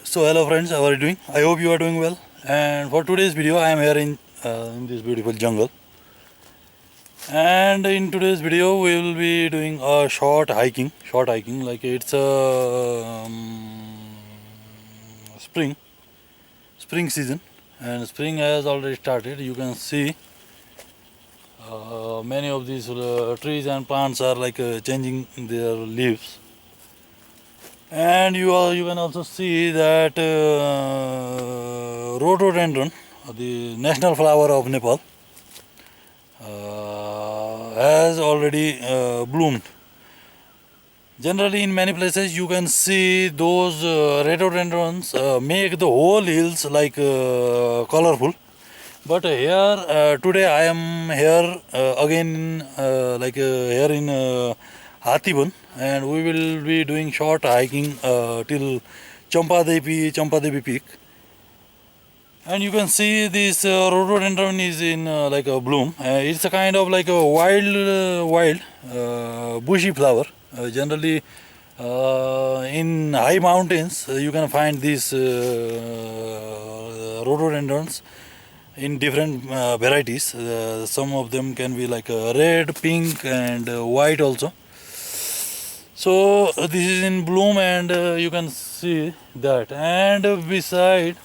So hello friends, how are you doing? I hope you are doing well. And for today's video, I am here in this beautiful jungle. And in today's video, we will be doing a short hiking. Like it's a spring season, and spring has already started. You can see many of these trees and plants are like changing their leaves. And you can also see that rhododendron, the national flower of Nepal, has already bloomed. Generally, in many places, you can see those rhododendrons make the whole hills like colorful. But here today, I am here again, here in Hathiban, and we will be doing short hiking till Champadevi Peak. And you can see this rhododendron is in like a bloom. It's a kind of like a wild bushy flower. Generally, in high mountains, you can find these rhododendrons in different varieties. Some of them can be like red, pink, and white also. So this is in bloom, and you can see that. And beside,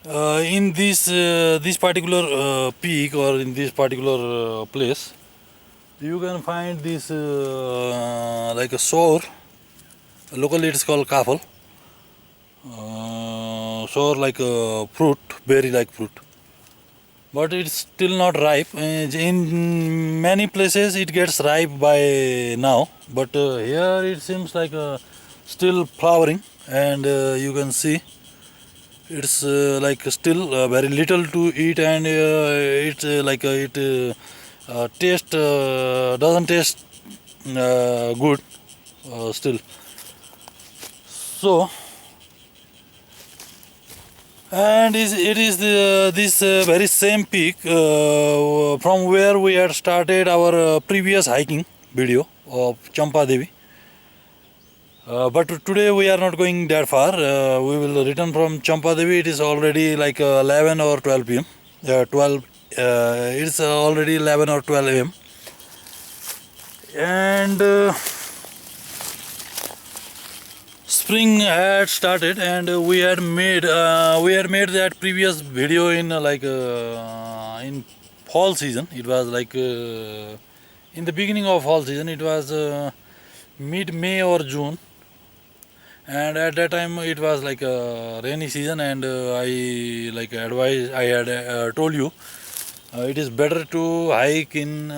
in this particular peak, or in this particular place, you can find this like a sour. Locally, it's called kafal. Sour like a fruit, berry like fruit. But it's still not ripe. In many places, it gets ripe by now. But here, it seems like still flowering, and you can see it's like still very little to eat, and it taste doesn't taste good still. So, and it is this very same peak from where we had started our previous hiking video of Champadevi. But today we are not going that far. We will return from Champadevi. It is already like 11 or 12 p.m. 12. It's already 11 or 12 a.m. And spring had started, and we had made that previous video in in fall season. It was like in the beginning of fall season. It was mid May or June. And at that time it was like a rainy season, and I had told you it is better to hike in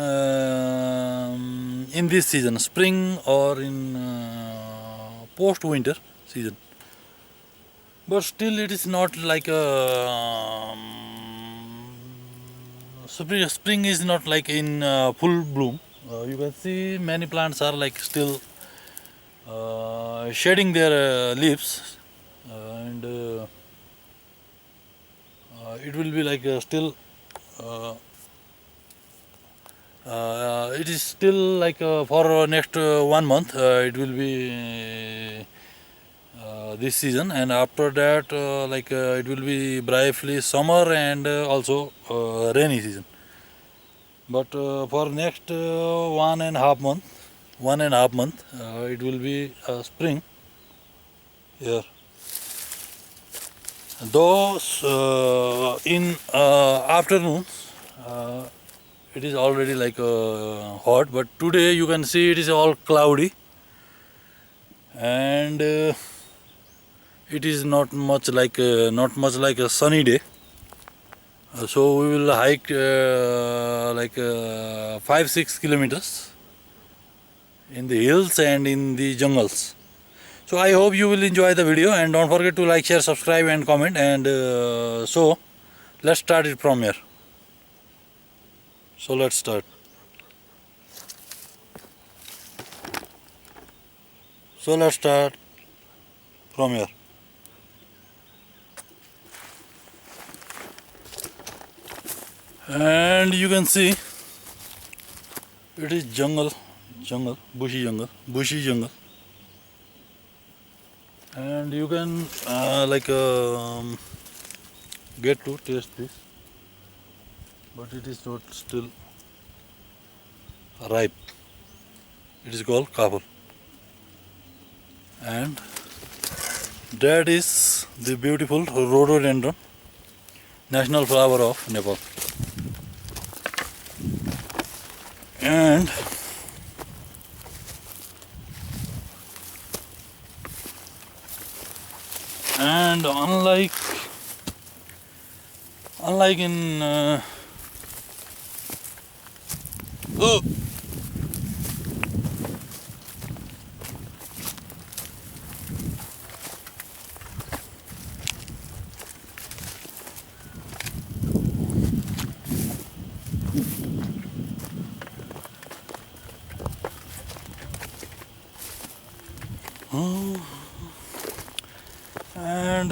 this season, spring, or in post winter season. But still it is not like spring is not like in full bloom. You can see many plants are like still shedding their leaves, and it will be like still it is still like for next 1 month it will be this season, and after that it will be briefly summer, and also rainy season. But for next 1.5 month, it will be spring here. Though in afternoons it is already like hot, but today you can see it is all cloudy, and it is not much like a sunny day. So we will hike 5-6 kilometers in the hills and in the jungles. So I hope you will enjoy the video, and don't forget to like, share, subscribe, and comment. And so let's start it from here. So let's start. So let's start from here. And you can see it is bushy jungle. and you can get to taste this, but it is not still ripe. It is called kapur, and that is the beautiful rhododendron, national flower of Nepal. And unlike in oh, and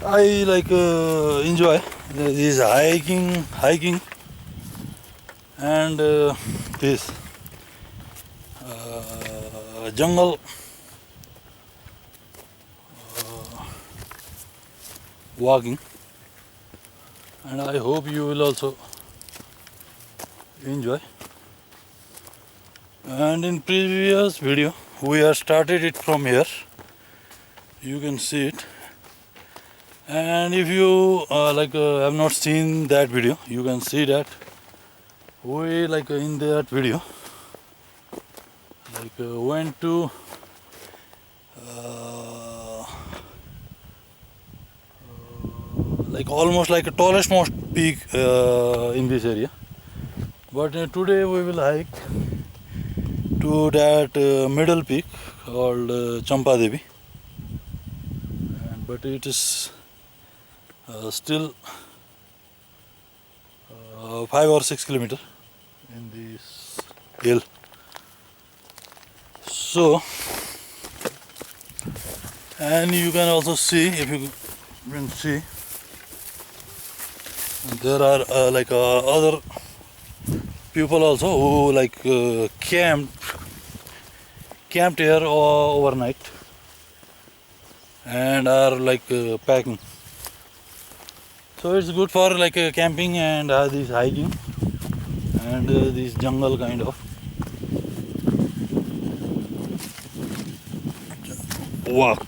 I enjoy this hiking and this jungle walking, and I hope you will also enjoy. And in previous video we have started it from here, you can see it. And if you have not seen that video, you can see that we in that video went to almost like a tallest most peak in this area. But today we will hike to that middle peak called Champadevi, but it is still 5 or 6 kilometers in this hill. So, and you can also see, if you can see, there are other people also who camped here overnight and are packing. So it's good for camping and this hiking and this jungle kind of walk.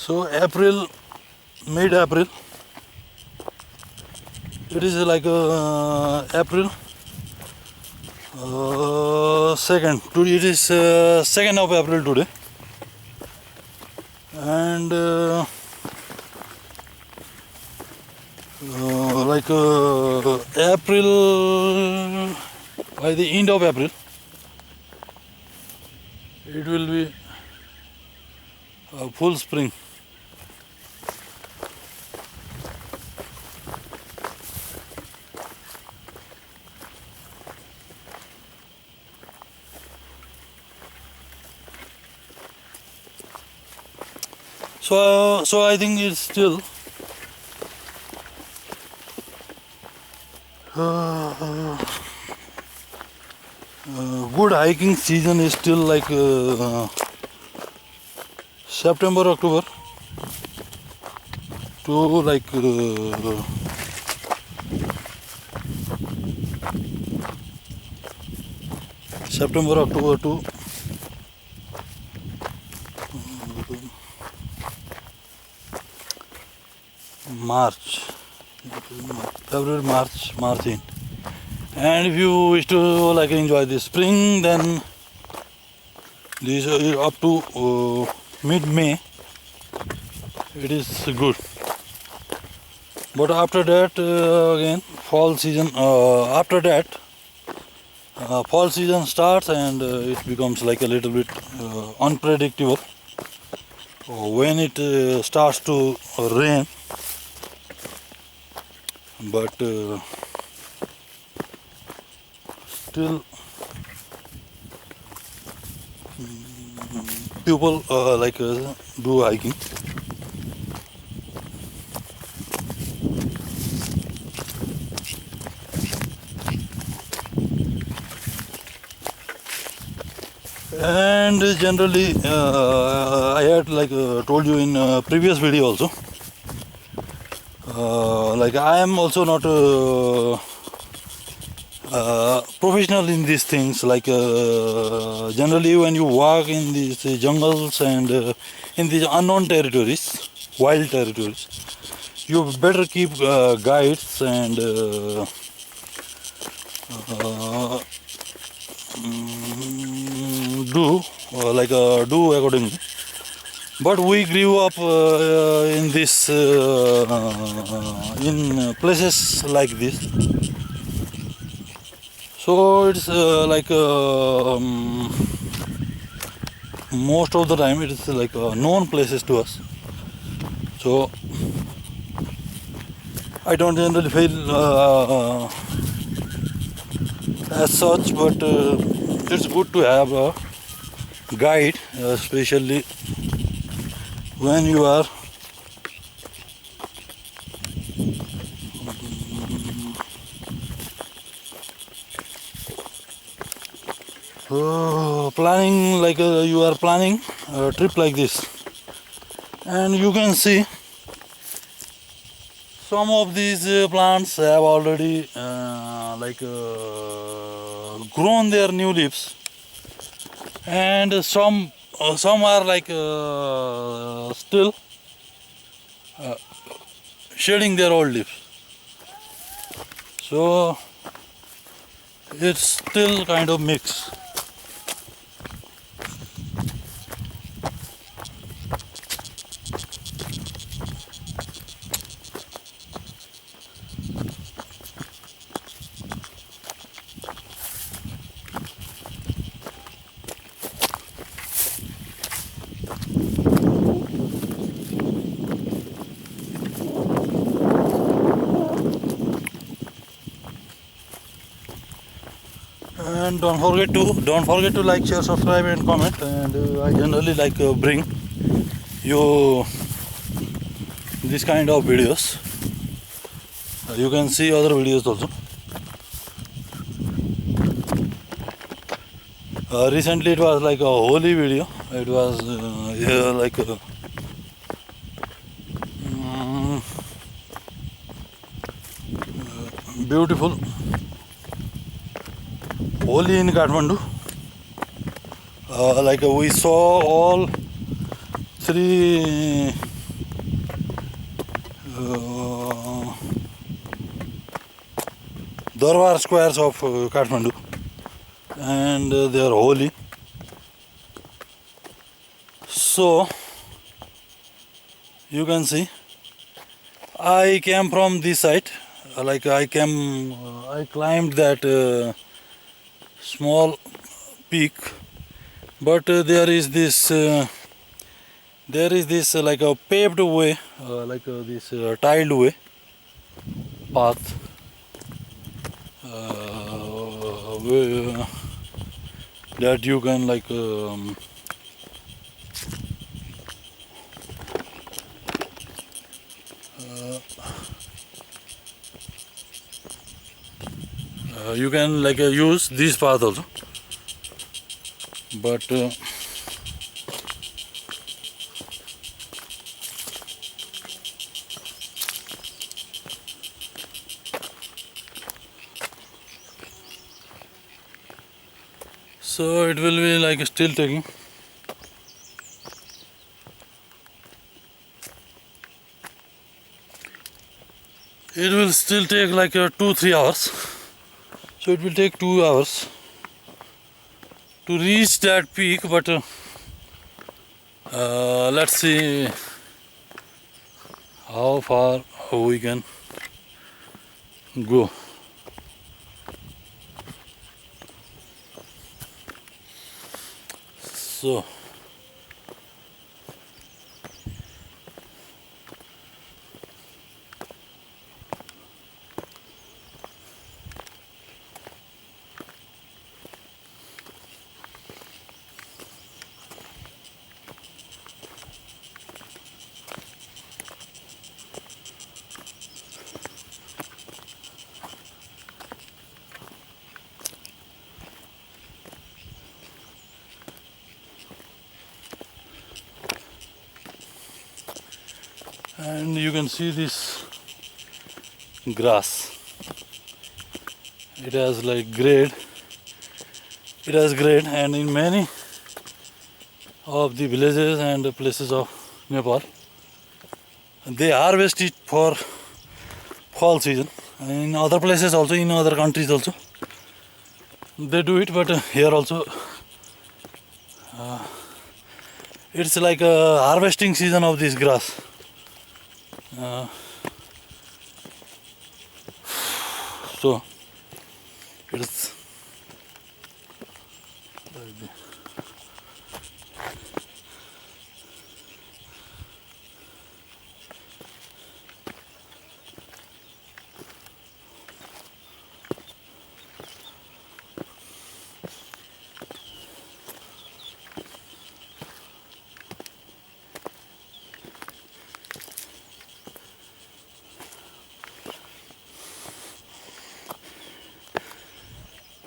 So mid-April, it is April 2nd. Today it is 2nd of April today, and April, by the end of April, it will be full spring. So I think it's still good hiking season is still September, October to September, October to March, February, March in. And if you wish to enjoy the spring, then this up to mid-May, it is good. But after that, again, fall season. After that, fall season starts, and it becomes a little bit unpredictable. When it starts to rain, but still people do hiking. And generally I had told you in previous video also, like I am also not professional in these things. Generally when you walk in these jungles and in these unknown territories, wild territories, you better keep guides and uh, do accordingly. But we grew up in this in places like this, so it's most of the time it is known places to us. So I don't generally feel as such, but it's good to have a guide, especially when you are planning, you are planning a trip like this. And you can see some of these plants have already grown their new leaves, and some are still shedding their old leaves. So it's still kind of mixed. And don't forget to like, share, subscribe, and comment. And I generally bring you this kind of videos. You can see other videos also. Recently it was like a holy video. It was mm, beautiful Holi in Kathmandu. We saw all three Darbar squares of Kathmandu, and they are holy. So you can see I came from this side. I climbed that small peak, but there is this like a paved way, this tiled way path, that you can use this path also. But so it will be still taking. It will still take 2-3 hours. So it will take 2 hours to reach that peak, but let's see how far we can go. So and you can see this grass. It has like grade. It has grade, and in many of the villages and places of Nepal, they harvest it for fall season. In other places also, in other countries also, they do it, but here also it's like a harvesting season of this grass. So it's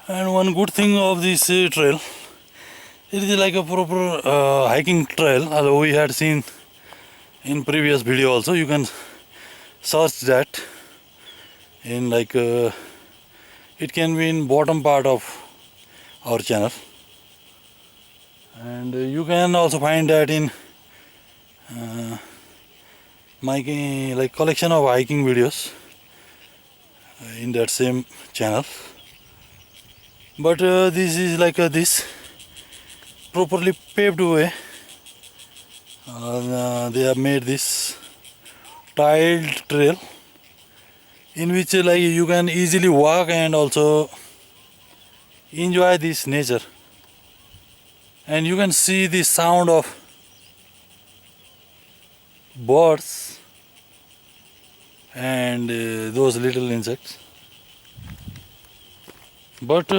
and one good thing of this trail, it is like a proper hiking trail. Although we had seen in previous video also, you can search that in like it can be in bottom part of our channel, and you can also find that in my like collection of hiking videos in that same channel. But this is like this properly paved way. They have made this tiled trail in which like you can easily walk and also enjoy this nature, and you can see the sound of birds and those little insects. But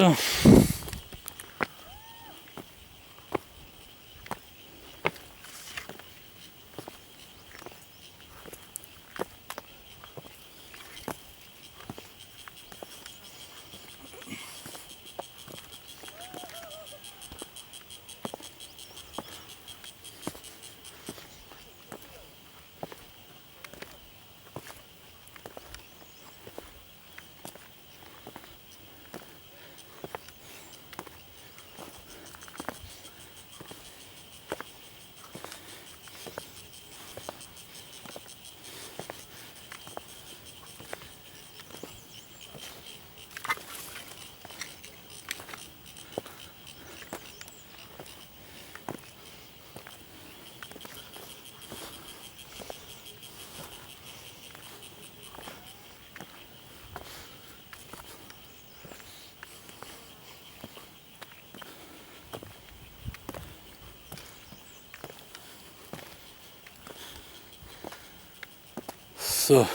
so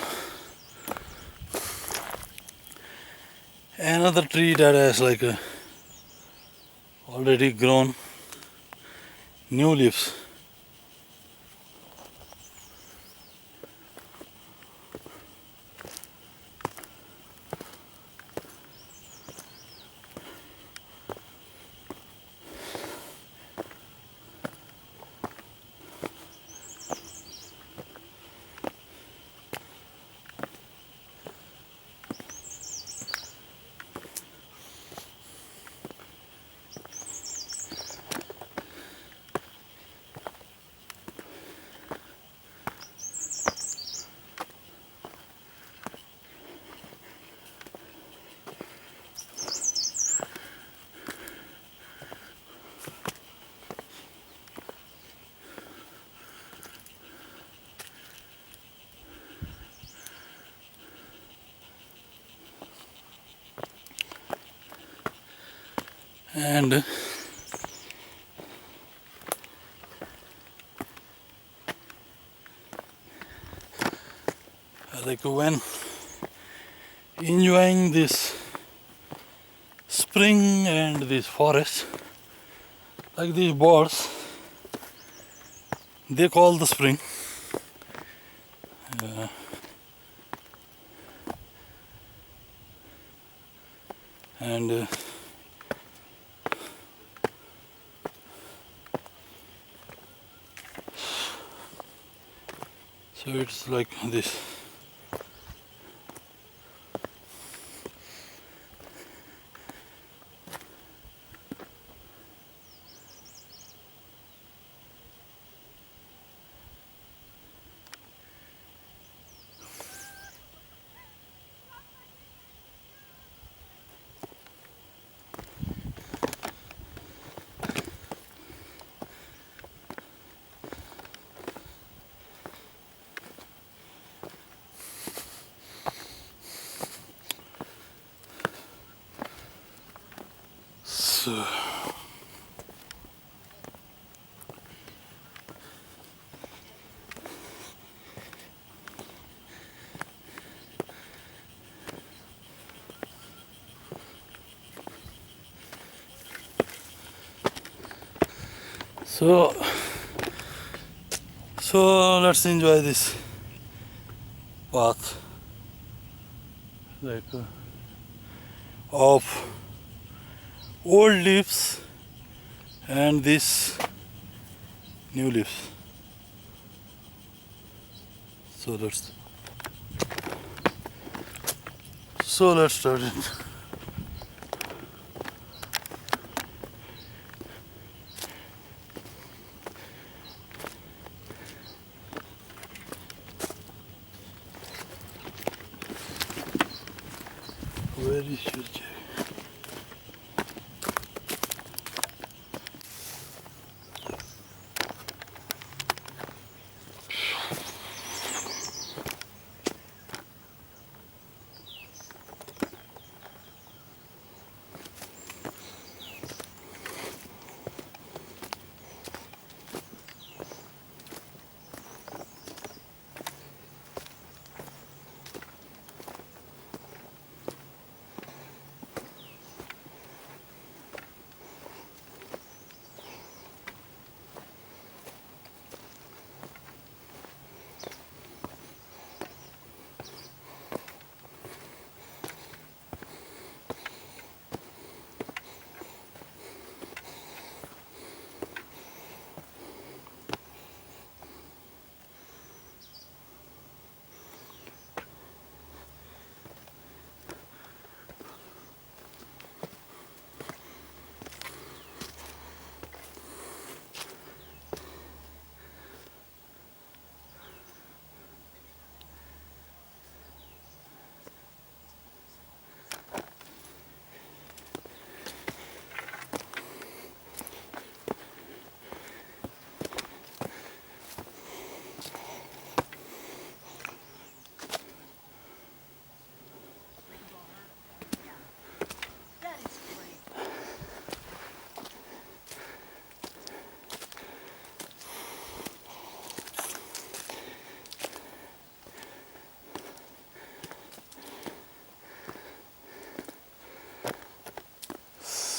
another tree that has like already grown new leaves. And like when enjoying this spring and this forest, like these birds, they call the spring. And so So it's like this. So so so let's enjoy this path, like of old leaves and this new leaves. So let's start it. Where is your chair?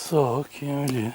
So, Kimberly.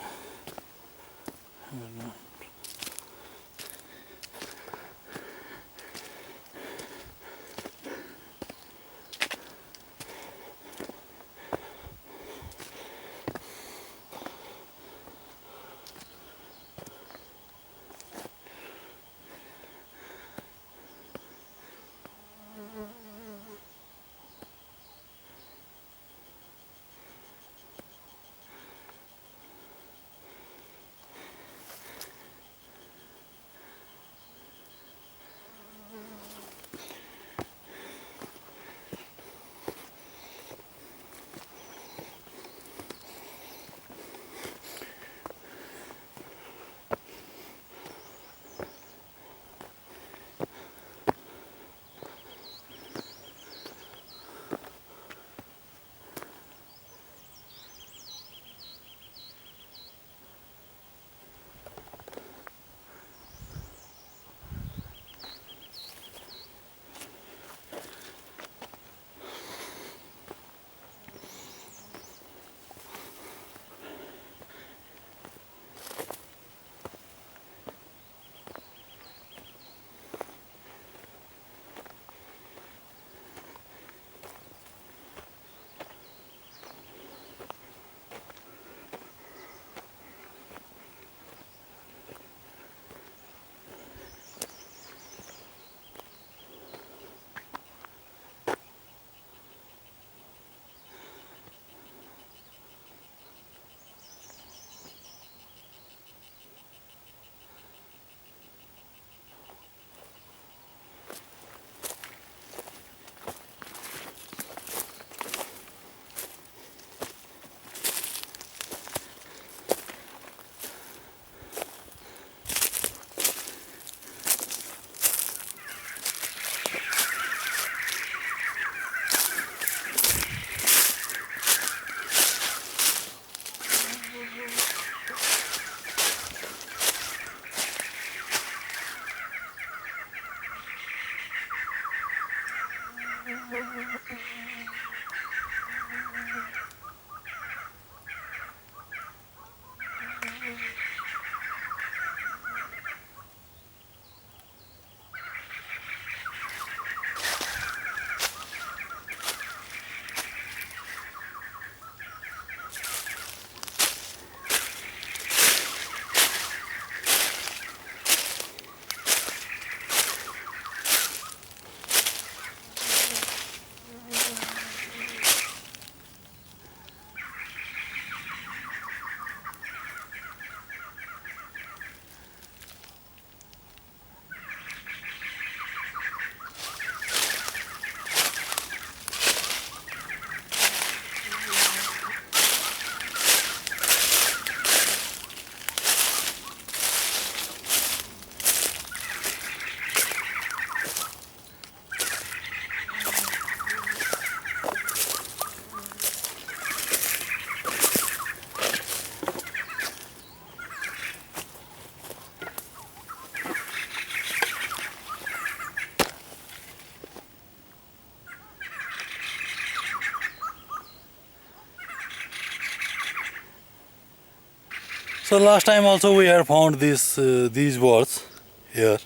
So last time also we had found these birds here.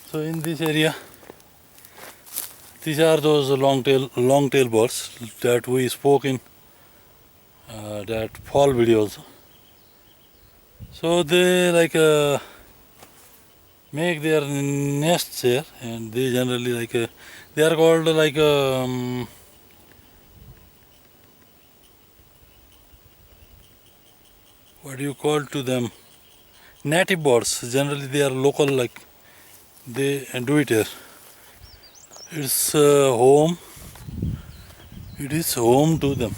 So in this area, these are those long tail birds that we spoke in that fall video also. So they make their nests here, and they generally they are called what do you call to them? Native birds. Generally they are local, like they do it here. It's home. It is home to them.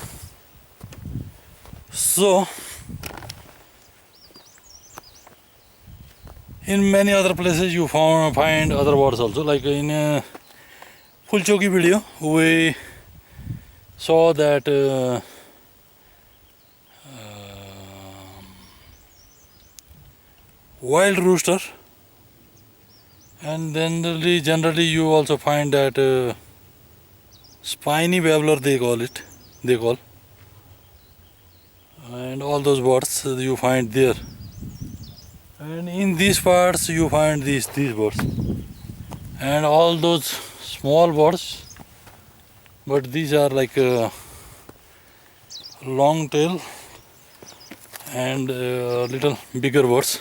So in many other places you find other birds also. Like in Fulchoki video, we saw that wild rooster, and then generally you also find that spiny babbler they call, and all those birds you find there. And in these parts you find these birds and all those small birds, but these are like long tail and little bigger birds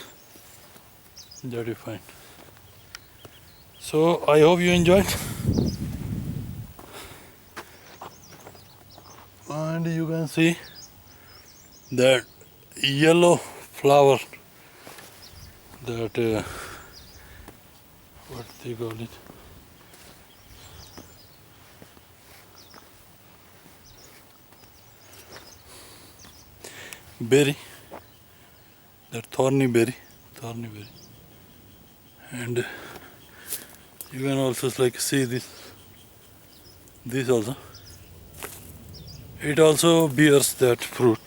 that you find. So I hope you enjoyed, and you can see that yellow flower, that what they call it, berry, that thorny berry, and you can also see this also. It also bears that fruit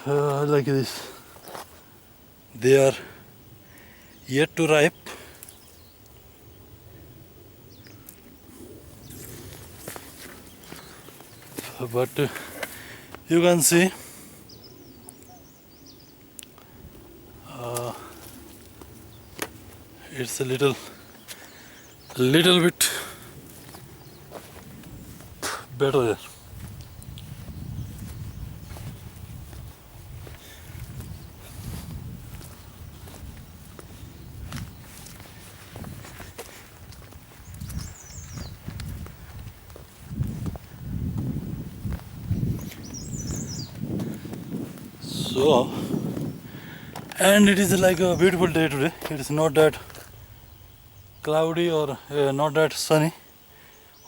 like this. They are yet to ripe, but you can see it's a little bit better there. So, and it is like a beautiful day today. It is not that cloudy or not that sunny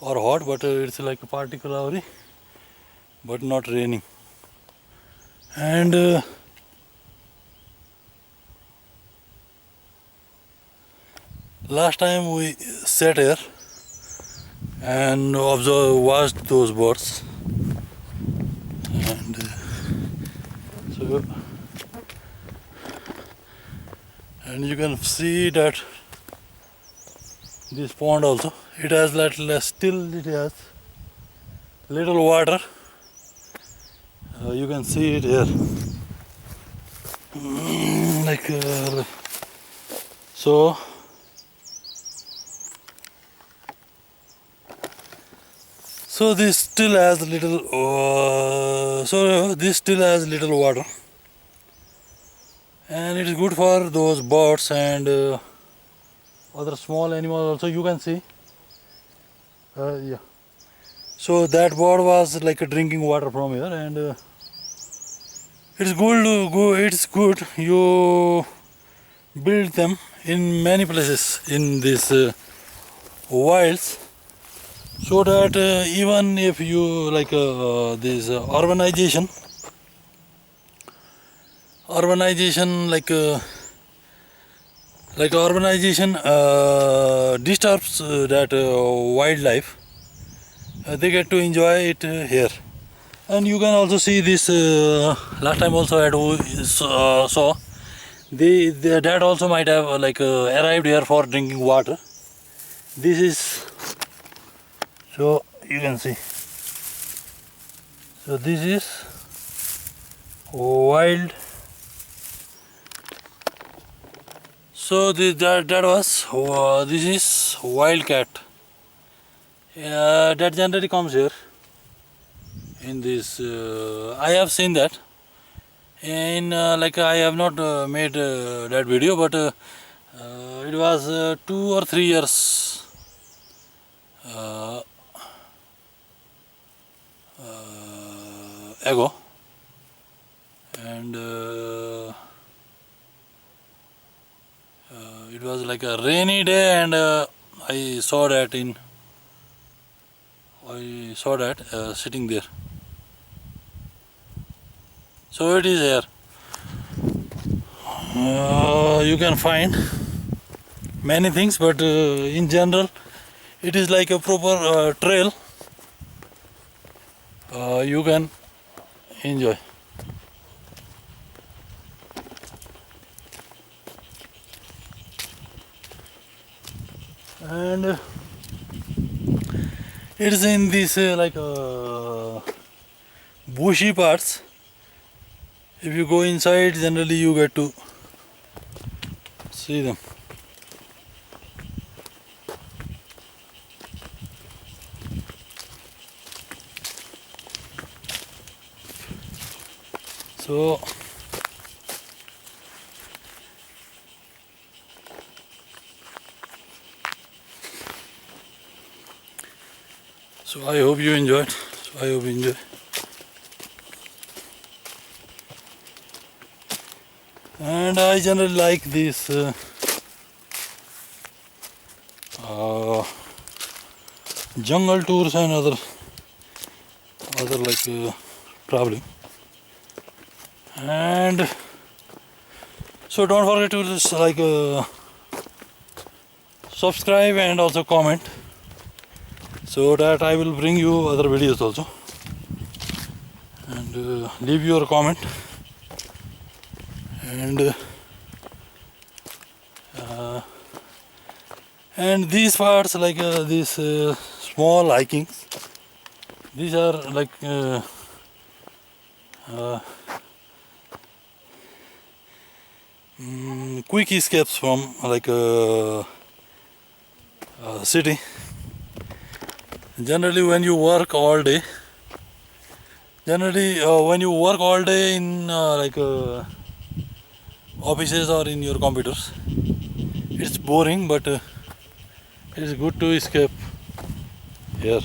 or hot, but it's like partly cloudy but not raining. And last time we sat here and watched those birds, and so, and you can see that this pond also, it has still it has little water. You can see it here, so. So this still has little water, and it is good for those birds and other small animals also. You can see, yeah. So that bird was drinking water from here, and it's good. You build them in many places in this wilds, so that even if you this urbanization disturbs that wildlife, they get to enjoy it here. And you can also see this last time also saw that also might have arrived here for drinking water. This is, so you can see, so this is wild. So that was this is wildcat. That generally comes here in this. I have seen that. In like I have not made that video, but it was 2 or 3 years uh, ago, and it was like a rainy day, and I saw that sitting there. So it is here. You can find many things, but in general, it is like a proper trail. You can enjoy. And it is in these bushy parts. If you go inside, generally you get to see them. So I hope you enjoyed. I hope you enjoy. And I generally like these jungle tours and other like traveling. And so don't forget to just subscribe and also comment, so that I will bring you other videos also. And leave your comment. And and these parts, like these small hikings, these are like quick escapes from like city. Generally when you work all day, when you work all day in offices or in your computers, it's boring, but it's good to escape here.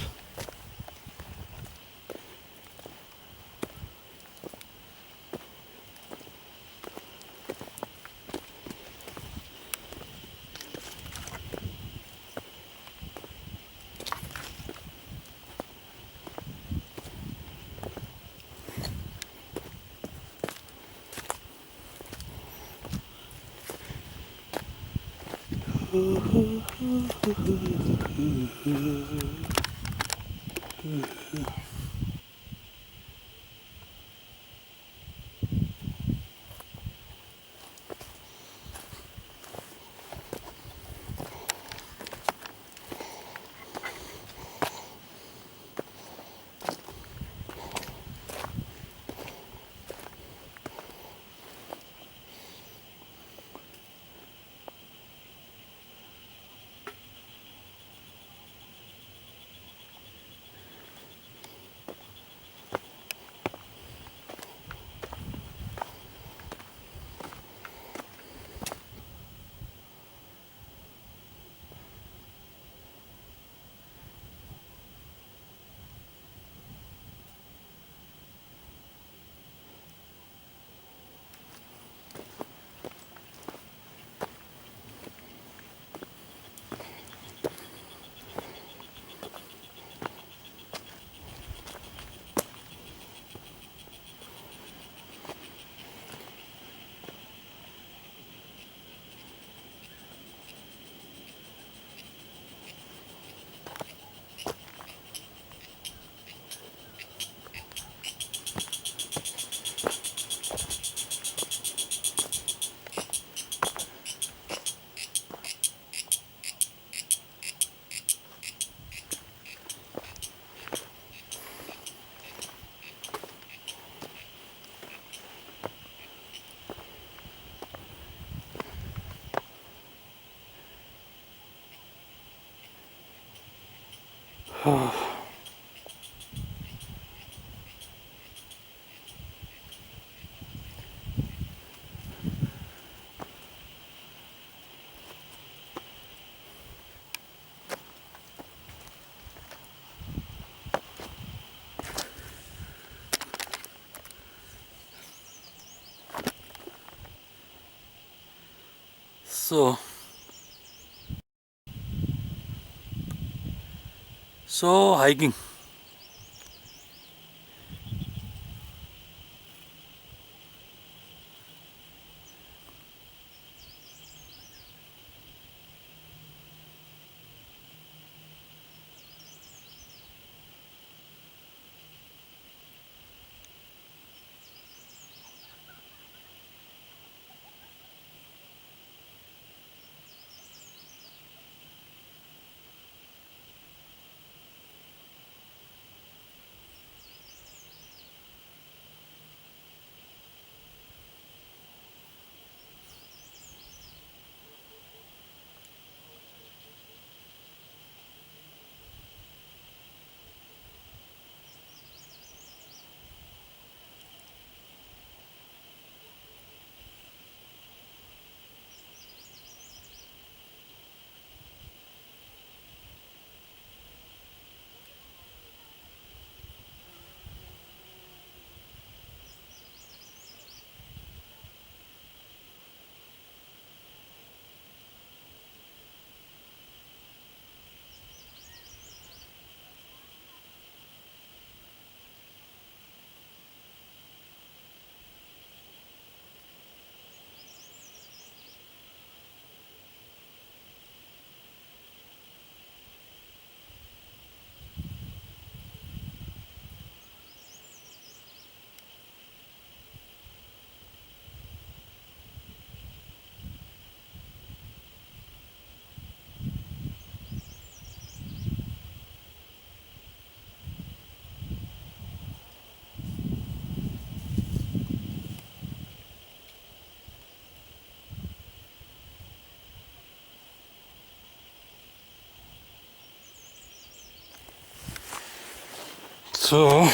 So hiking. So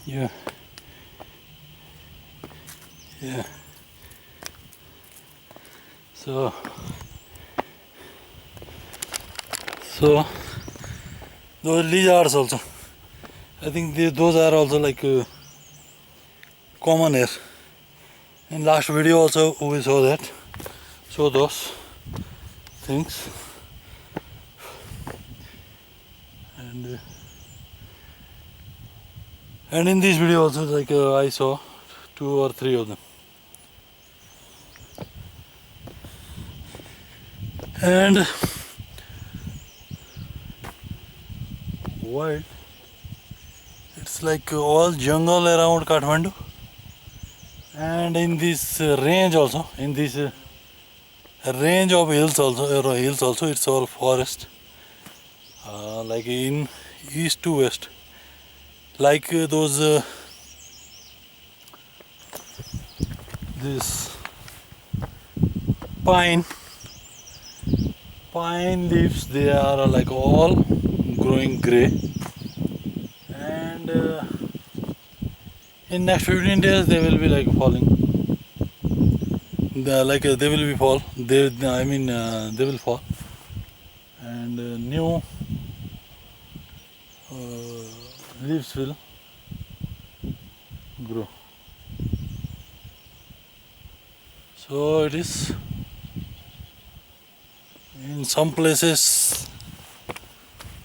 yeah, yeah. So so those lizards also. I think those are also like common here. In last video also we saw that. So those things and and in this video also like I saw 2 or 3 of them. And wild, it's like all jungle around Kathmandu, and in this range also, in this range of hills also, it's all forest, like in east to west. like those this pine leaves, they are like all growing gray, and in next 15 days they will be like falling. They will be fall. They will fall, and new leaves will grow. So it is in some places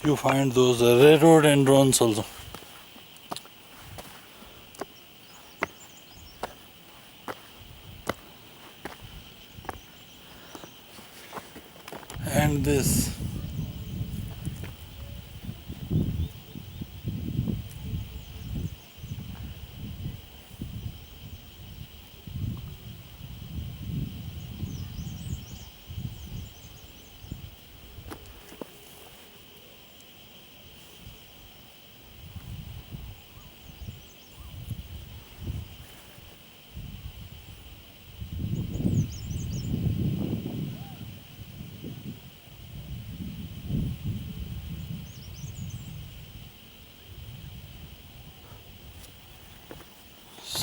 you find those rhododendrons also. And this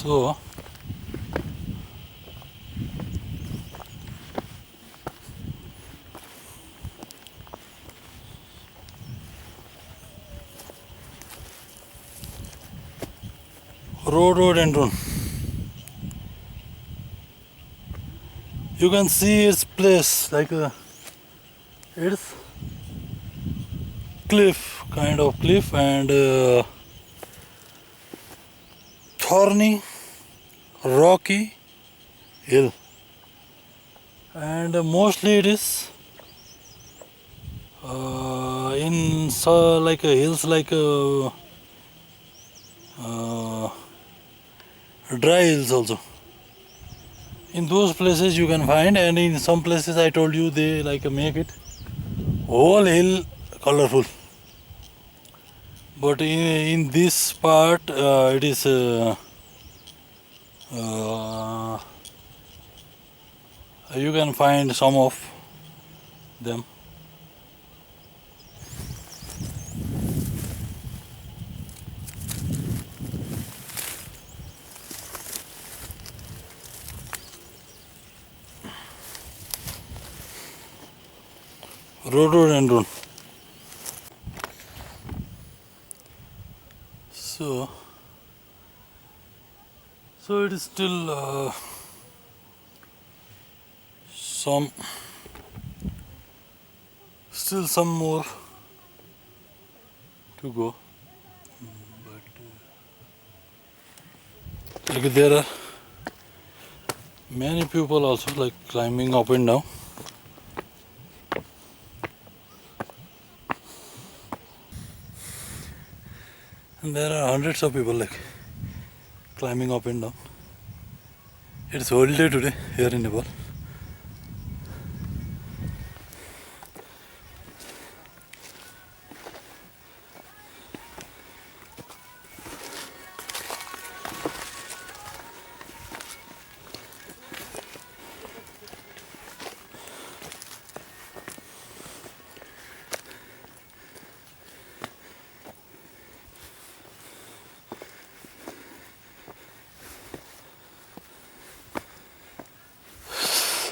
so rhododendron, you can see its place like it's cliff, kind of cliff, and thorny rocky hill, and mostly it is in like hills like uh, dry hills also. In those places you can find, and in some places I told you they like make it whole hill colorful. But in this part it is you can find some of them. Rhododendron. So it is still some more to go. But like there are many people also like climbing up and down. And there are hundreds of people like climbing up and down. It's holiday today here in Nepal.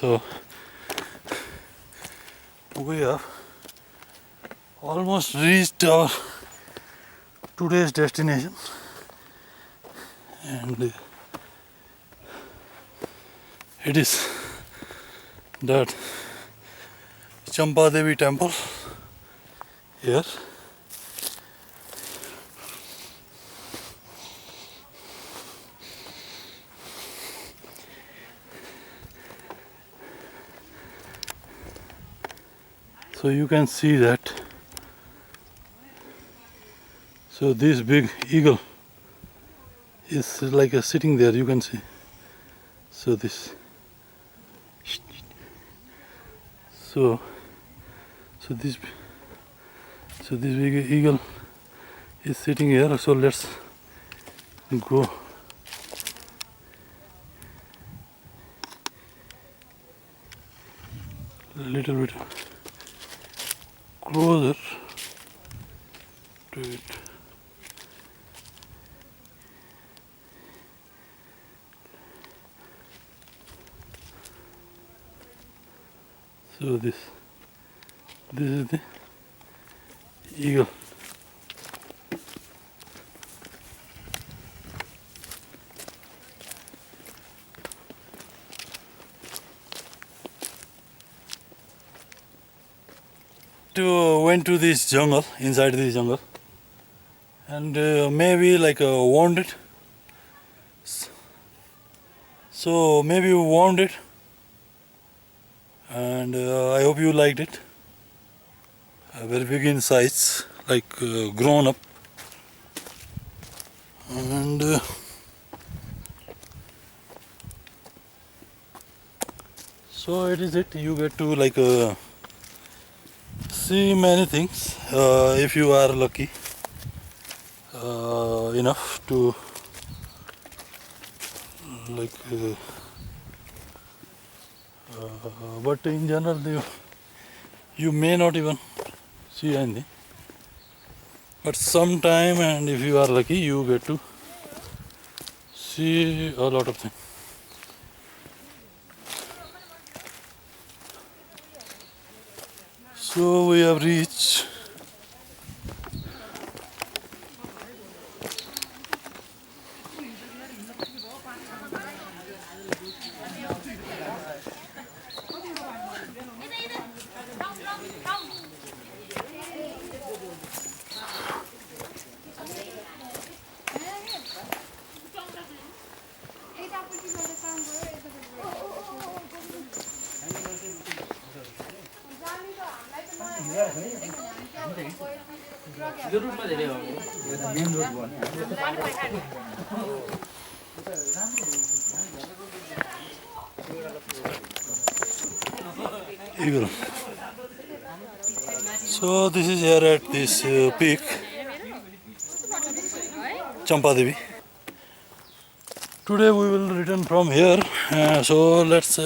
So we have almost reached our today's destination, and it is that Champadevi temple here. So you can see that. So this big eagle is like a sitting there, you can see. So this. So this big eagle is sitting here. So let's go a little bit closer to it. So this is the eagle. Went to this jungle, inside this jungle, and maybe like warned it. So maybe you warned it, and I hope you liked it. Very big in size, like grown up, and so it is it. You get to like see many things if you are lucky enough to like but in general you may not even see anything, but sometime, and if you are lucky, you get to see a lot of things. So we have reached eagle. So this is here at this peak, Champadevi. Today we will return from here, so let's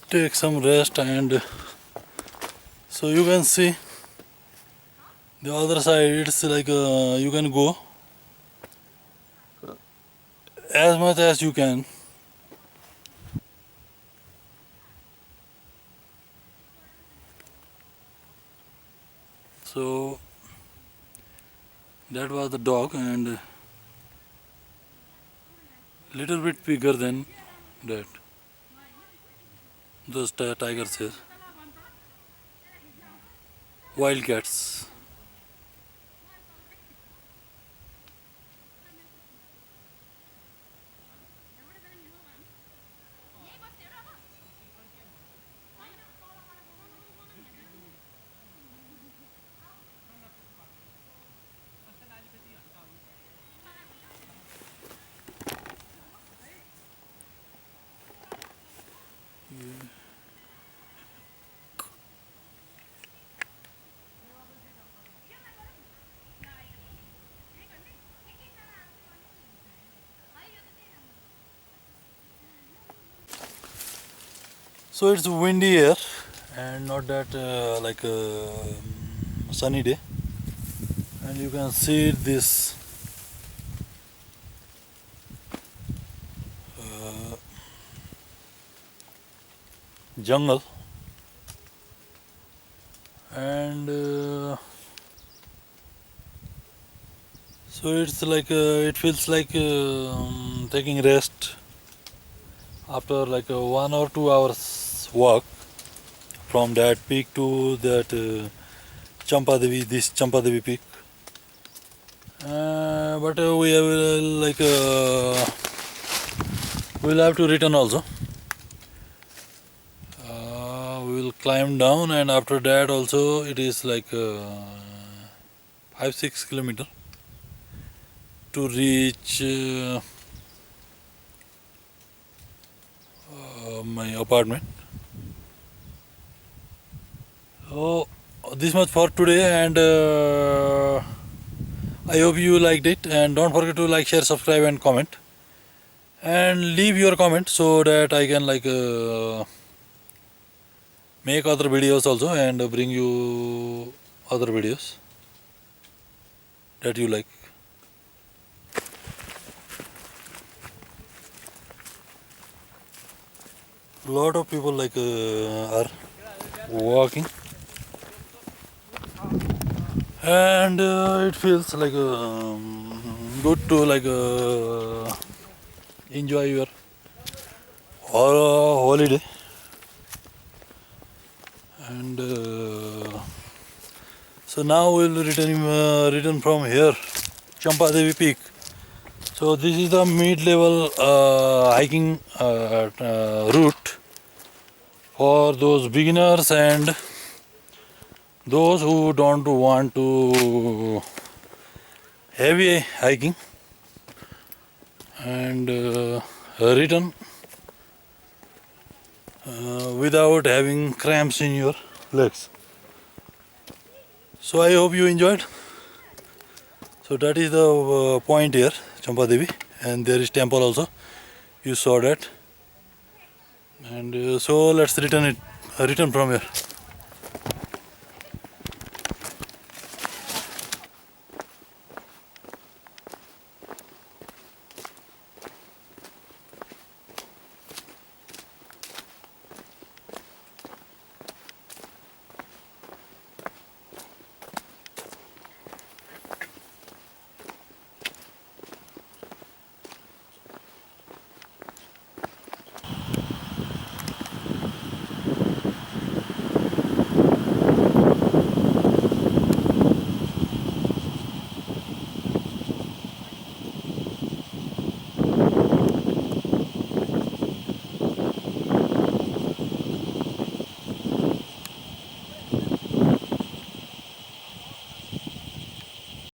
take some rest, and so you can see the other side. It's like you can go as much as you can. So that was the dog, and little bit bigger than that. Those tigers here, wildcats. So it's windy here and not that like a sunny day, and you can see this jungle, and so it's like it feels like taking rest after like a 1 or 2 hours walk from that peak to that this Champadevi peak. But we will like we'll have to return also. We will climb down, and after that also it is like 5-6 kilometers to reach my apartment. So this much for today, and I hope you liked it. And don't forget to like, share, subscribe, and comment. And leave your comment so that I can make other videos also and bring you other videos that you like. Lot of people are walking, and it feels good to enjoy your holiday. And so now we'll return from here, Champadevi Peak. So this is the mid-level hiking route for those beginners and those who don't want to heavy hiking, and return without having cramps in your legs. So I hope you enjoyed. So that is the point here, Champadevi, and there is temple also. You saw that, and so let's return from here.